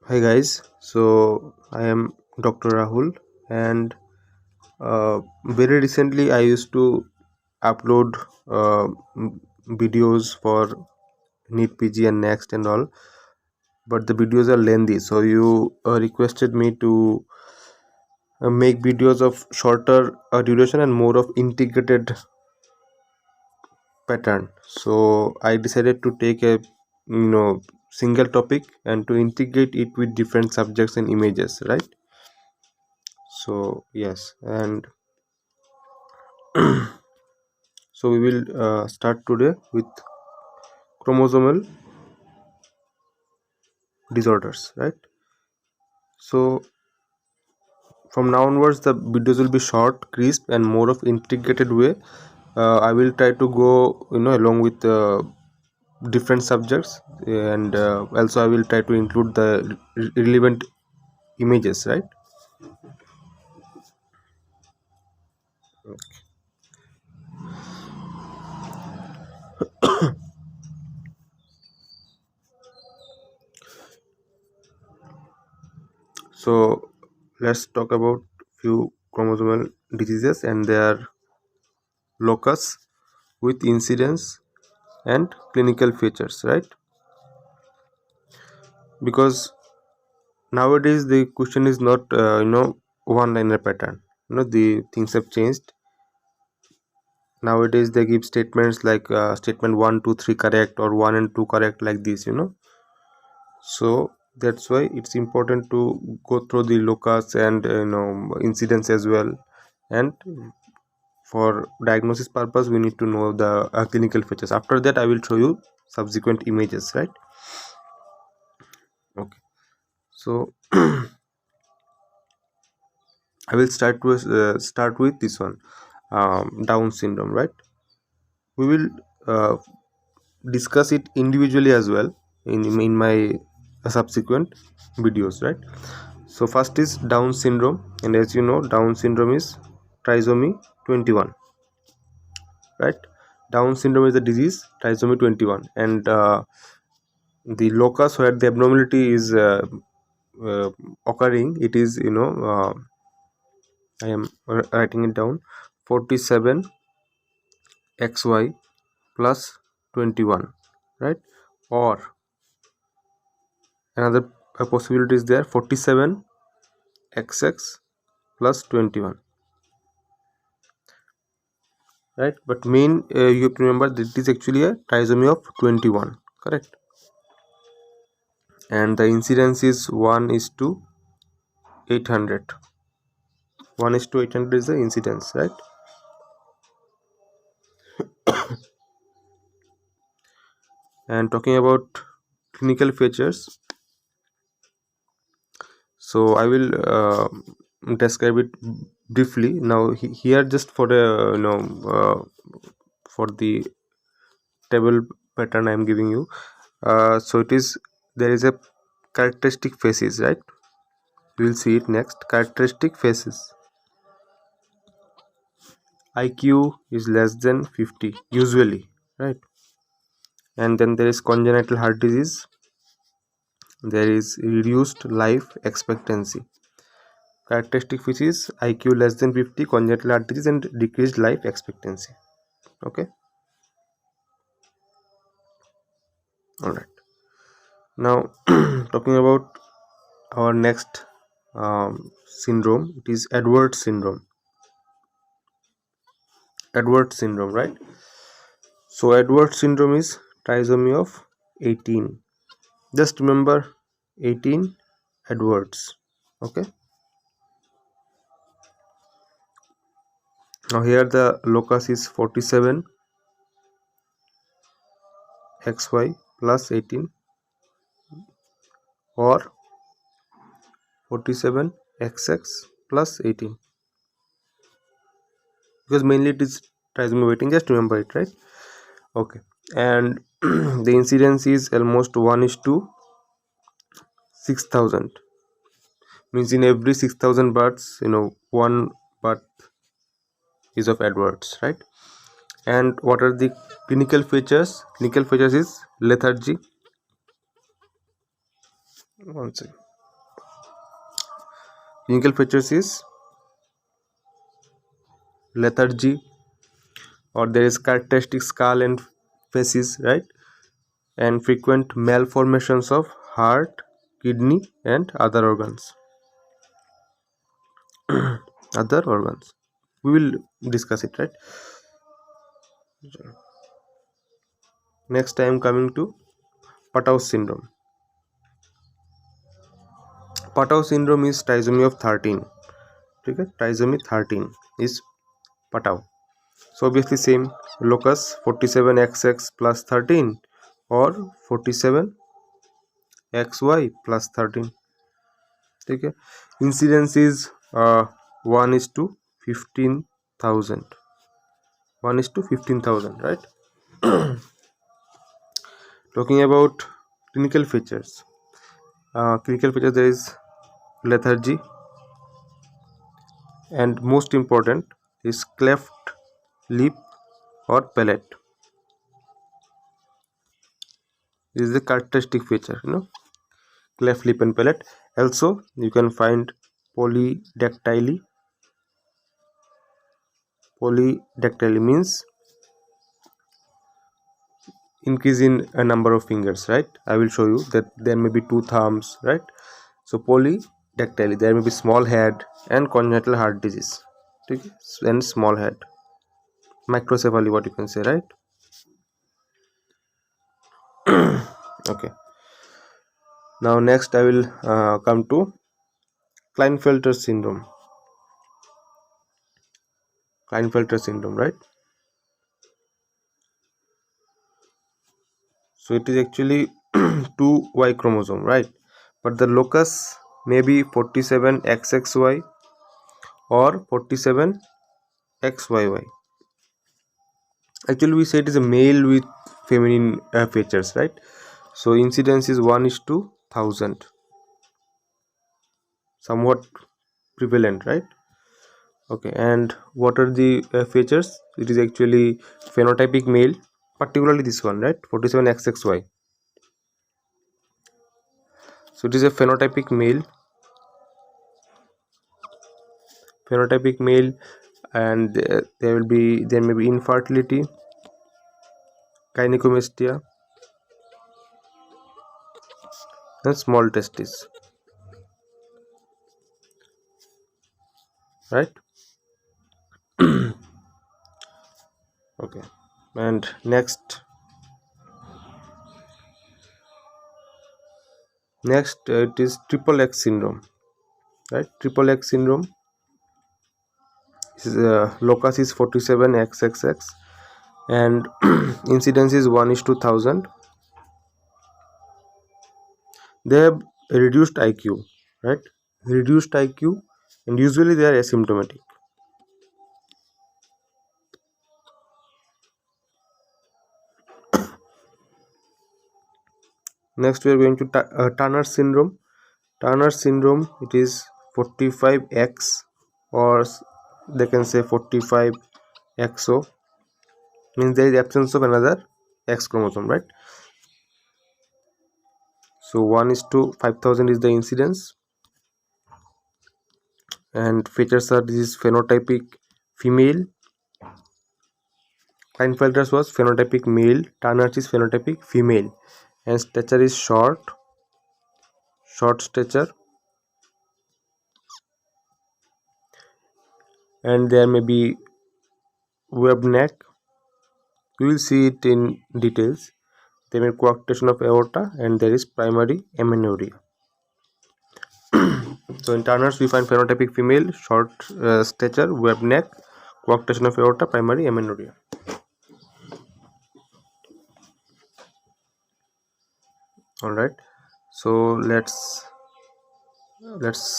Hi guys, so I am Dr. Rahul, and very recently I used to upload videos for NEET PG and Next and all, but the videos are lengthy, so you requested me to make videos of shorter duration and more of integrated pattern. So I decided to take a single topic and to integrate it with different subjects and images, right? So yes, and so we will start today with chromosomal disorders, right? So from now onwards the videos will be short, crisp and more of integrated way. I will try to go along with different subjects, and also I will try to include the relevant images, right? So let's talk about few chromosomal diseases and their locus with incidence and clinical features, right? Because nowadays the question is not one liner pattern. The things have changed. Nowadays they give statements like statement 1 2 3 correct or 1 and 2 correct, like this. So that's why it's important to go through the locus and incidence as well. And for diagnosis purpose we need to know the clinical features. After that I will show you subsequent images, right? Okay, so I will start with this one, Down syndrome, right? We will uh, discuss it individually as well in my subsequent videos, right? So first is Down syndrome, and as you know, Down syndrome is trisomy 21, right? Down syndrome is a disease, trisomy 21, and the locus where the abnormality is uh, occurring, it is I am writing it down: 47 xy plus 21, right? Or another possibility is there: 47 xx plus 21, right? But main you have to remember that it is actually a trisomy of 21, correct? And the incidence is 1 is to 800. 1 is to 800 is the incidence, right? And talking about clinical features, so I will describe it briefly now here, just for the for the table pattern I am giving you. So it is, there is a characteristic faces, right? We will see it next. Characteristic faces: IQ is less than 50 usually, right? And then there is congenital heart disease, there is reduced life expectancy. Characteristic features: IQ less than 50, congenital heart disease, and decreased life expectancy. Okay, all right. Now talking about our next syndrome, it is Edwards syndrome. Edwards syndrome, right? So Edwards syndrome is trisomy of 18. Just remember 18 Edwards. Okay. Now here the locus is 47 xy plus 18 or 47 xx plus 18, because mainly it is trisomy weighting. Just remember it, right? Okay. And the incidence is almost 1 is to 6,000. Means in every 6,000 births, one birth is of Edwards, right? And what are the clinical features? Clinical features is lethargy. One second. Clinical features is lethargy, or there is characteristic skull and faces, right? And frequent malformations of heart, kidney and other organs. Other organs we will discuss it, right? Next I am coming to Patau syndrome. Patau syndrome is trisomy of 13. Okay, trisomy 13 is Patau. So obviously same, locus 47xx plus 13 or 47xy plus 13. Okay, incidence is 1 is to 15,000. 1 is to 15,000, right? Talking about clinical features. There is lethargy, and most important is cleft lip or palate. This is the characteristic feature, cleft lip and palate. Also you can find polydactyly. Polydactyly means increase in a number of fingers, right? I will show you that there may be 2 thumbs, right? So polydactyly, there may be small head and congenital heart disease, okay? And small head, microcephaly, what you can say, right? Okay, now next I will come to Klinefelter syndrome. Klinefelter syndrome, right? So it is actually 2Y chromosome, right? But the locus may be 47XXY or 47XYY. Actually we say it is a male with feminine features, right? So incidence is 1 is to 1000, somewhat prevalent, right? Okay, and what are the features? It is actually phenotypic male, particularly this one, right? 47XXY. So it is a phenotypic male, and there may be infertility, gynecomastia and small testes, right? Okay, and next it is triple X syndrome, right? Triple X syndrome is locus is 47XXX and incidence is 1 is to 1000. They have reduced IQ, right? Reduced IQ, and usually they are asymptomatic. Next we are going to Turner syndrome. Turner syndrome, it is 45X, or they can say 45XO, means there is absence of another X chromosome, right? So 1 is to 5000 is the incidence, and features are, this is phenotypic female. Klinefelter's was phenotypic male, Turner's is phenotypic female, and stature is short stature, and there may be web neck. We will see it in details. There may be coarctation of aorta, and there is primary amenorrhea. So in Turner's we find phenotypic female, short stature, web neck, coarctation of aorta, primary amenorrhea. All right, so let's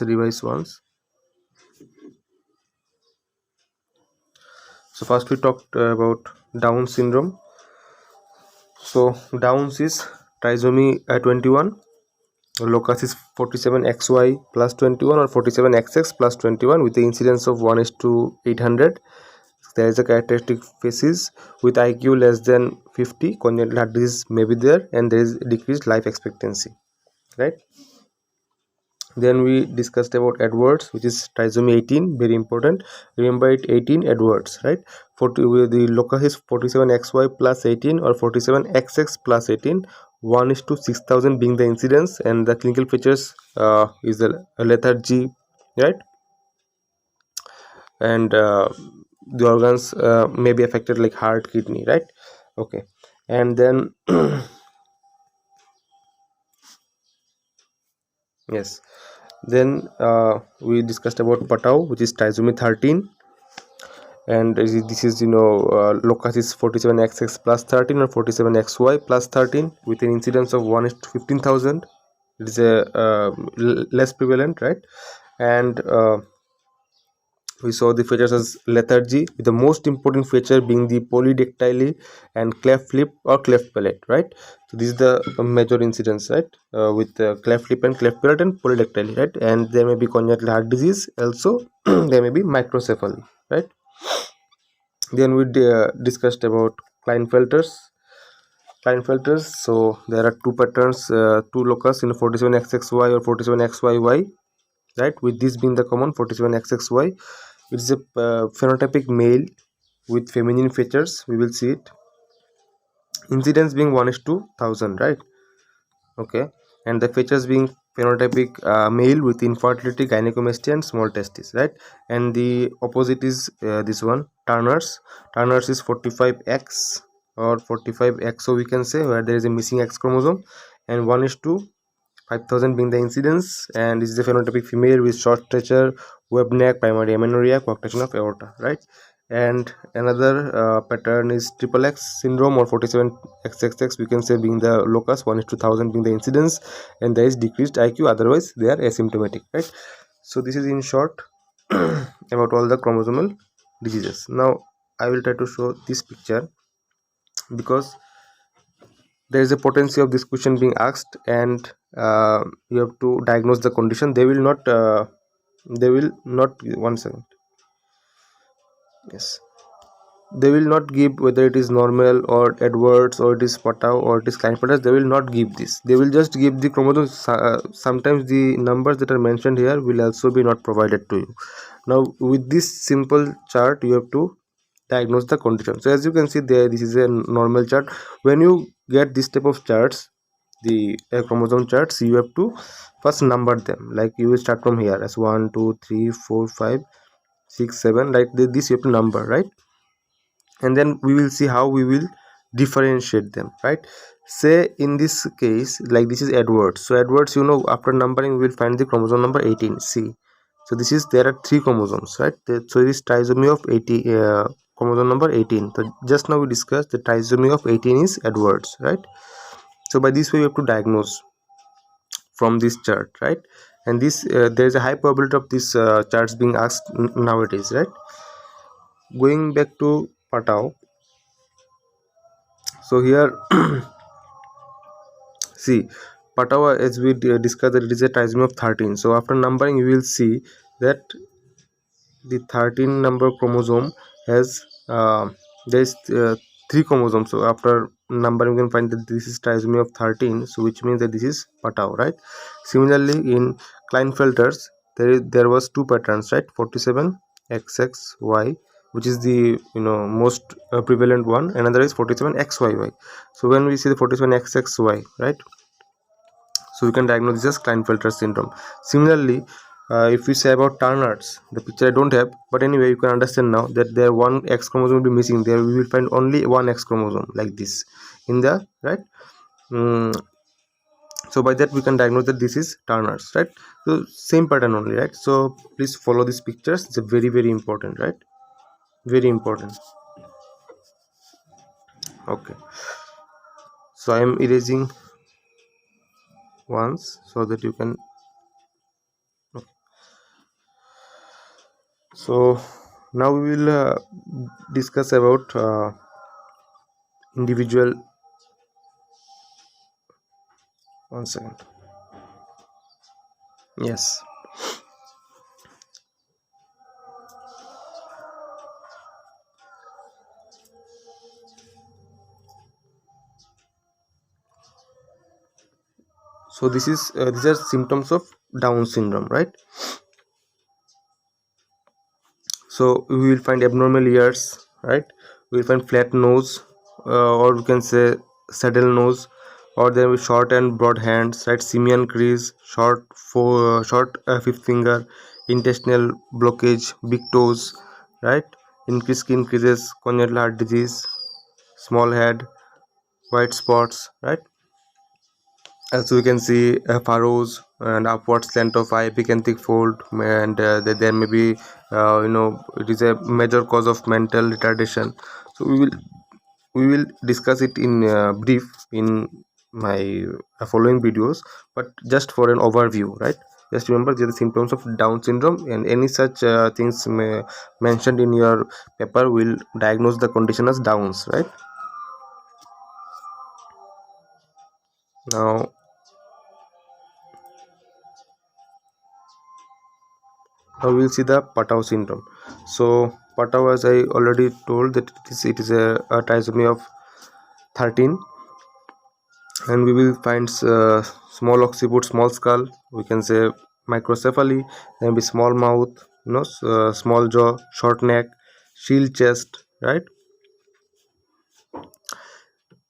revise once. So first we talked about Down syndrome. So Downs is trisomy 21, locus is 47XY plus 21 or 47XX plus 21 with the incidence of 1 is to 800. There is a characteristic faces with IQ less than 50, congenital heart disease may be there, and there is decreased life expectancy, right? Then we discussed about Edwards, which is trisomy 18, very important. Remember it, 18 Edwards, right? 40, the locus is 47xy plus 18 or 47xx plus 18. 1 is to 6000 being the incidence, and the clinical features is the lethargy, right? And the organs may be affected like heart, kidney, right? Okay. And then yes, then we discussed about Patau, which is trisomy 13, and this is locus is 47xx plus 13 or 47xy plus 13 with an incidence of 1 is to 15,000. It is a less prevalent, right? And we saw the features as lethargy, with the most important feature being the polydactyly and cleft lip or cleft palate, right? So this is the major incidence, right? With cleft lip and cleft palate and polydactyly, right? And there may be congenital heart disease also. There may be microcephaly, right? Then we discussed about Klinefelters. Klinefelters. So there are two patterns, two locus in 47xxy or 47xyy, right? With this being the common 47xxy. It is a phenotypic male with feminine features. We will see it. Incidence being 1 is to 1000, right? Okay. And the features being phenotypic male with infertility, gynecomastia and small testes, right? And the opposite is this one, Turner's. Turner's is 45x or 45xo, we can say, where there is a missing X chromosome, and 1 is to 5000 being the incidence, and this is the phenotypic female with short stature, web neck, primary amenorrhea, coarctation of aorta, right? And another pattern is triple X syndrome or 47xxx, we can say, being the locus, 1 is to 1000 being the incidence, and there is decreased IQ, otherwise they are asymptomatic, right? So this is in short about all the chromosomal diseases. Now I will try to show this picture because there is a potency of this question being asked, and you have to diagnose the condition. They will not one second. Yes, they will not give whether it is normal or Edwards or it is Patau or it is Klinefelter. They will not give this. They will just give the chromosomes. Sometimes the numbers that are mentioned here will also be not provided to you. Now with this simple chart you have to diagnose the condition. So as you can see there, this is a normal chart. When you get this type of charts, the chromosome charts, you have to first number them. Like you will start from here as 1 2 3 4 5 6 7, like this you have to number, right? And then we will see how we will differentiate them, right? Say in this case, like this is Edwards. So Edwards, after numbering we will find the chromosome number 18. See, so this is, there are 3 chromosomes, right? So it is trisomy of 80, chromosome number 18. So just now we discussed the trisomy of 18 is Edwards, right? So by this way we have to diagnose from this chart, right? And this there is a high probability of this charts being asked nowadays, right? Going back to Patau, so here see, Patau, as we discussed, that it is a trisomy of 13. So after numbering you will see that the 13 number chromosome has there is 3 chromosomes. So after numbering you can find that this is trisomy of 13, so which means that this is Patau, right? Similarly in Klinefelters, there was 2 patterns, right? 47xxy, which is the most prevalent one. Another is 47xyy. So when we see the 47xxy, right, so we can diagnose this as Klinefelter syndrome. Similarly, if we say about Turner's, the picture I don't have, but anyway you can understand now that there one X chromosome will be missing. There we will find only one X chromosome like this in the right. So by that we can diagnose that this is Turner's, right? So same pattern only, right? So please follow these pictures. It's a very, very important, right? Very important. Okay, so I am erasing once so that you can. So now we will discuss about individual. One second. Yes. So these are symptoms of Down syndrome, right? So we will find abnormal ears, right? We will find flat nose, or we can say saddle nose, or there will be short and broad hands, right? Simian crease, short fifth finger, intestinal blockage, big toes, right? Increased skin creases, congenital heart disease, small head, white spots, right? As we can see, furrows and upward slant of eye, epicanthic fold, and there may be, it is a major cause of mental retardation. So we will discuss it in brief in my following videos, but just for an overview, right? Just remember the symptoms of Down syndrome, and any such things mentioned in your paper will diagnose the condition as Downs, right? Now we'll see the Patau syndrome. So Patau, as I already told, that it is a trisomy of 13, and we will find small occiput, small skull, we can say microcephaly, then be small mouth, small jaw, short neck, shield chest, right?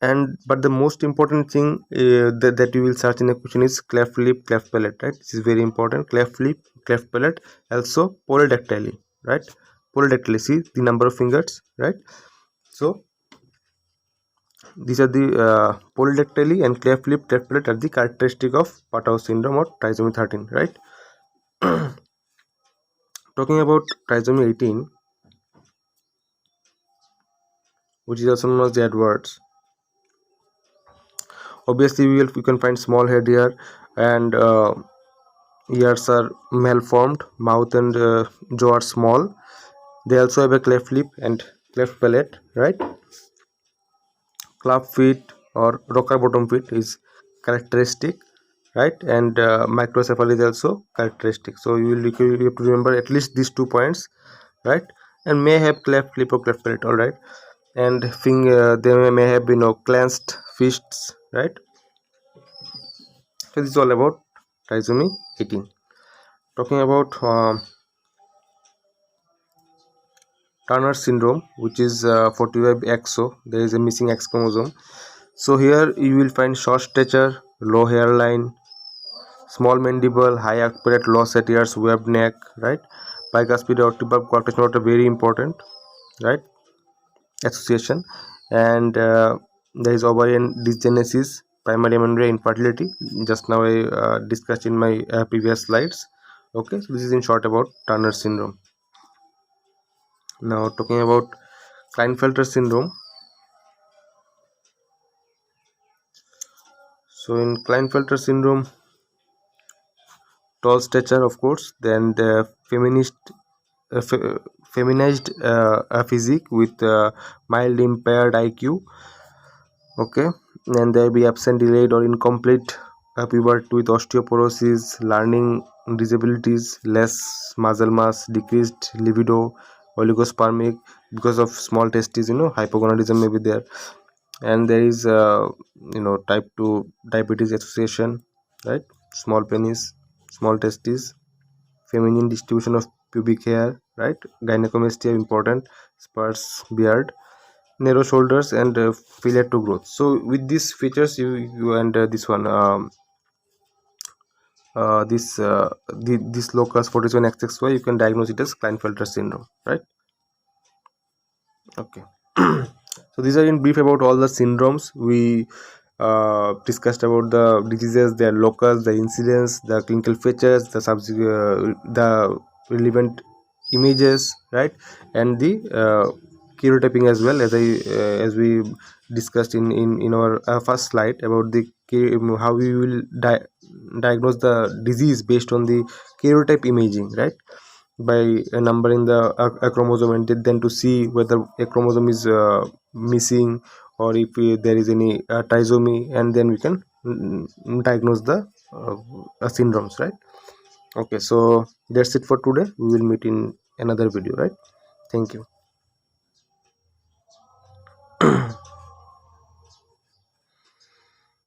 And but the most important thing that you will search in a question is cleft lip, cleft palate, right? This is very important. Cleft lip, cleft palate, also polydactyly, right? Polydactyly, see the number of fingers, right? So these are the polydactyly and cleft lip, cleft palate are the characteristic of Patau syndrome or trisomy 13, right? Talking about trisomy 18, which is also known as the Edwards. Obviously, we can find small head here, and ears are malformed, mouth and jaw are small. They also have a cleft lip and cleft palate, right? Club feet or rocker bottom feet is characteristic, right? And microcephaly is also characteristic. So you have to remember at least these 2 points, right? And may have cleft lip or cleft palate, all right? And they may have clenched fists, right? So this is all about trisomy 18. Talking about Turner syndrome, which is 45XO, there is a missing X chromosome. So here you will find short stature, low hairline, small mandible, high accurate, low set ears, webbed neck, right? Bicuspid octobulb cortex not very important, right? Association, and there is ovarian dysgenesis, primary amenorrhea, infertility. Just now I discussed in my previous slides. Okay, so this is in short about Turner syndrome. Now talking about Klinefelter syndrome. So in Klinefelter syndrome, tall stature, of course, then the feminized physique with mild impaired IQ. Okay, and there be absent, delayed, or incomplete puberty with osteoporosis, learning disabilities, less muscle mass, decreased libido, oligospermic because of small testes, hypogonadism may be there, and there is type 2 diabetes association, right? Small penis, small testes, feminine distribution of pubic hair, right? Gynecomastia important, sparse beard, narrow shoulders, and fillet to growth. So with these features, you and this one this locus 47XXY, you can diagnose it as Klinefelter syndrome, right? Okay. So these are in brief about all the syndromes we discussed about the diseases, their locus, the incidence, the clinical features, the relevant images, right? And the karyotyping as well, as we discussed in our first slide about the how we will diagnose the disease based on the karyotype imaging, right? By numbering the a chromosome, and then to see whether a chromosome is missing, or if there is any trisomy, and then we can diagnose the syndromes, right? Okay, so that's it for today. We will meet in another video, right? Thank you.